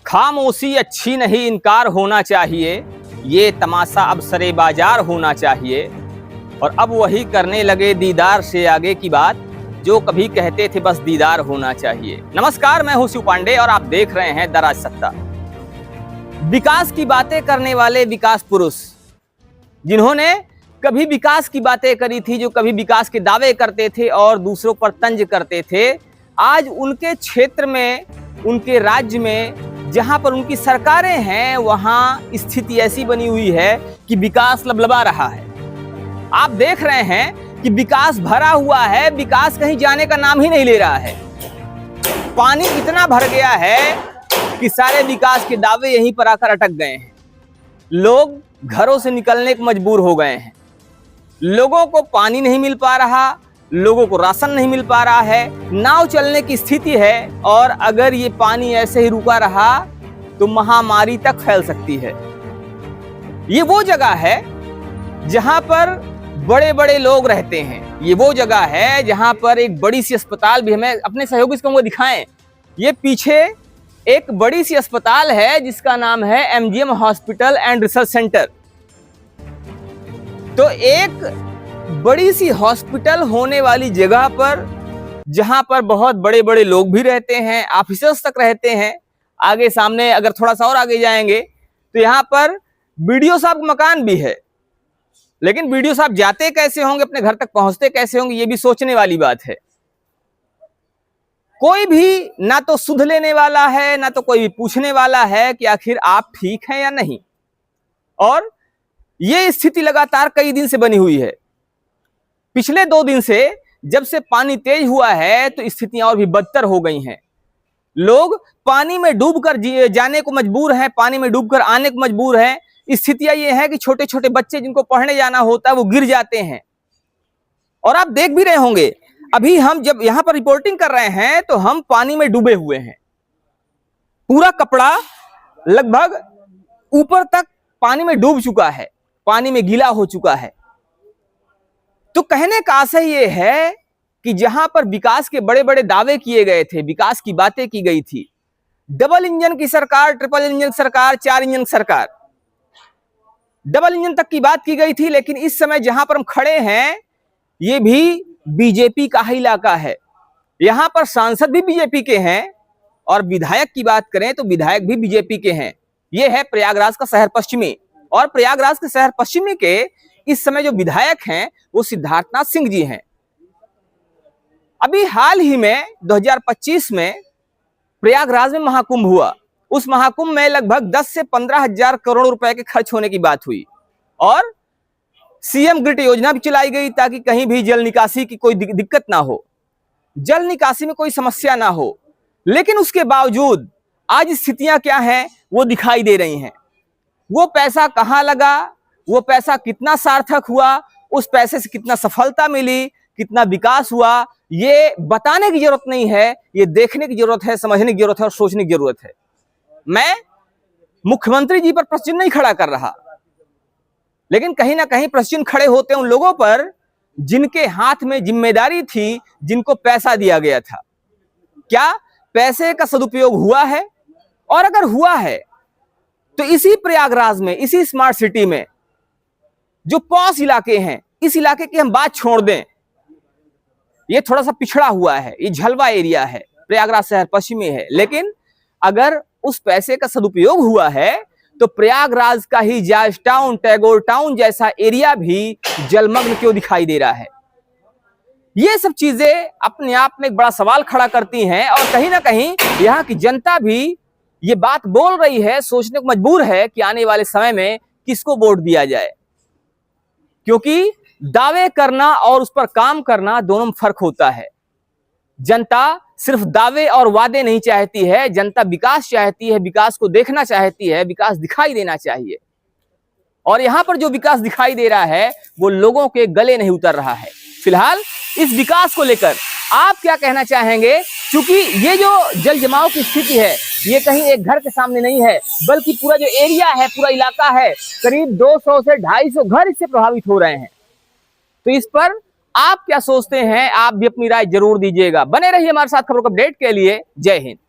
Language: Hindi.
खामोशी अच्छी नहीं, इनकार होना चाहिए। ये तमाशा अब सरे बाजार होना चाहिए। और अब वही करने लगे दीदार से आगे की बात, जो कभी कहते थे बस दीदार होना चाहिए। नमस्कार, मैं हूं शिव पांडे और आप देख रहे हैं द राजसत्ता। विकास की बातें करने वाले विकास पुरुष, जिन्होंने कभी विकास की बातें करी थी, जो कभी विकास के दावे करते थे और दूसरों पर तंज करते थे, आज उनके क्षेत्र में, उनके राज्य में, जहां पर उनकी सरकारें हैं, वहां स्थिति ऐसी बनी हुई है कि विकास लबलबा रहा है। आप देख रहे हैं कि विकास भरा हुआ है, विकास कहीं जाने का नाम ही नहीं ले रहा है। पानी इतना भर गया है कि सारे विकास के दावे यहीं पर आकर अटक गए हैं। लोग घरों से निकलने को मजबूर हो गए हैं। लोगों को पानी नहीं मिल पा रहा, लोगों को राशन नहीं मिल पा रहा है, नाव चलने की स्थिति है। और अगर ये पानी ऐसे ही रुका रहा तो महामारी तक फैल सकती है। ये वो जगह है जहां पर बड़े बड़े लोग रहते हैं। ये वो जगह है जहां पर एक बड़ी सी अस्पताल भी, हमें अपने सहयोगी से कहूंगा दिखाएं। ये पीछे एक बड़ी सी अस्पताल है जिसका नाम है MGM hospital and research centre. तो एक बड़ी सी हॉस्पिटल होने वाली जगह पर, जहां पर बहुत बड़े बड़े लोग भी रहते हैं, ऑफिसर्स तक रहते हैं। आगे सामने अगर थोड़ा सा और आगे जाएंगे तो यहाँ पर BDO साहब का मकान भी है। लेकिन BDO साहब जाते कैसे होंगे, अपने घर तक पहुंचते कैसे होंगे, ये भी सोचने वाली बात है। कोई भी ना तो सुध लेने वाला है, ना तो कोई भी पूछने वाला है कि आखिर आप ठीक हैं या नहीं। और ये स्थिति लगातार कई दिन से बनी हुई है। पिछले 2 दिन से जब से पानी तेज हुआ है तो स्थितियां और भी बदतर हो गई हैं। लोग पानी में डूबकर जाने को मजबूर हैं, पानी में डूबकर आने को मजबूर हैं। स्थितियां ये है कि छोटे छोटे बच्चे जिनको पढ़ने जाना होता है वो गिर जाते हैं। और आप देख भी रहे होंगे, अभी हम जब यहां पर रिपोर्टिंग कर रहे हैं तो हम पानी में डूबे हुए हैं। पूरा कपड़ा लगभग ऊपर तक पानी में डूब चुका है, पानी में गीला हो चुका है। तो कहने का आशय ये है कि जहां पर विकास के बड़े बड़े दावे किए गए थे, विकास की बातें की गई थी, डबल इंजन की सरकार, ट्रिपल इंजन सरकार, 4 इंजन सरकार, डबल इंजन तक की बात की गई थी। लेकिन इस समय जहां पर हम खड़े हैं ये भी बीजेपी का ही इलाका है। यहां पर सांसद भी बीजेपी के हैं और विधायक की बात करें तो विधायक भी बीजेपी के हैं। यह है प्रयागराज का शहर पश्चिमी। और प्रयागराज के शहर पश्चिमी के इस समय जो विधायक हैं वो सिद्धार्थनाथ सिंह जी हैं। अभी हाल ही में 2025 में प्रयागराज में महाकुंभ हुआ। उस महाकुंभ में लगभग 10 से 15 हजार करोड़ रुपए के खर्च होने की बात हुई। और CM ग्रिड योजना भी चलाई गई ताकि कहीं भी जल निकासी की कोई दिक्कत ना हो, जल निकासी में कोई समस्या ना हो। लेकिन उसके बावजूद आज स्थितियां क्या हैं वो दिखाई दे रही हैं। वो पैसा कहां लगा, वो पैसा कितना सार्थक हुआ, उस पैसे से कितना सफलता मिली, कितना विकास हुआ, ये बताने की जरूरत नहीं है, ये देखने की जरूरत है, समझने की जरूरत है और सोचने की जरूरत है। मैं मुख्यमंत्री जी पर प्रश्न नहीं खड़ा कर रहा, लेकिन कहीं ना कहीं प्रश्न खड़े होते हैं उन लोगों पर जिनके हाथ में जिम्मेदारी थी, जिनको पैसा दिया गया था। क्या पैसे का सदुपयोग हुआ है? और अगर हुआ है तो इसी प्रयागराज में, इसी स्मार्ट सिटी में जो पॉश इलाके हैं, इस इलाके की हम बात छोड़ दें, ये थोड़ा सा पिछड़ा हुआ है, ये झलवा एरिया है, प्रयागराज शहर पश्चिमी है। लेकिन अगर उस पैसे का सदुपयोग हुआ है तो प्रयागराज का ही जॉर्ज टाउन, टैगोर टाउन जैसा एरिया भी जलमग्न क्यों दिखाई दे रहा है? ये सब चीजें अपने आप में एक बड़ा सवाल खड़ा करती हैं। और कहीं ना कहीं यहाँ की जनता भी ये बात बोल रही है, सोचने को मजबूर है कि आने वाले समय में किसको वोट दिया जाए। क्योंकि दावे करना और उस पर काम करना दोनों में फर्क होता है। जनता सिर्फ दावे और वादे नहीं चाहती है, जनता विकास चाहती है, विकास को देखना चाहती है, विकास दिखाई देना चाहिए। और यहां पर जो विकास दिखाई दे रहा है वो लोगों के गले नहीं उतर रहा है। फिलहाल इस विकास को लेकर आप क्या कहना चाहेंगे? क्योंकि ये जो जल जमाव की स्थिति है, ये कहीं एक घर के सामने नहीं है, बल्कि पूरा जो एरिया है, पूरा इलाका है, करीब 200 से 250 घर इससे प्रभावित हो रहे हैं। तो इस पर आप क्या सोचते हैं? आप भी अपनी राय जरूर दीजिएगा। बने रहिए हमारे साथ खबरों को अपडेट के लिए। जय हिंद।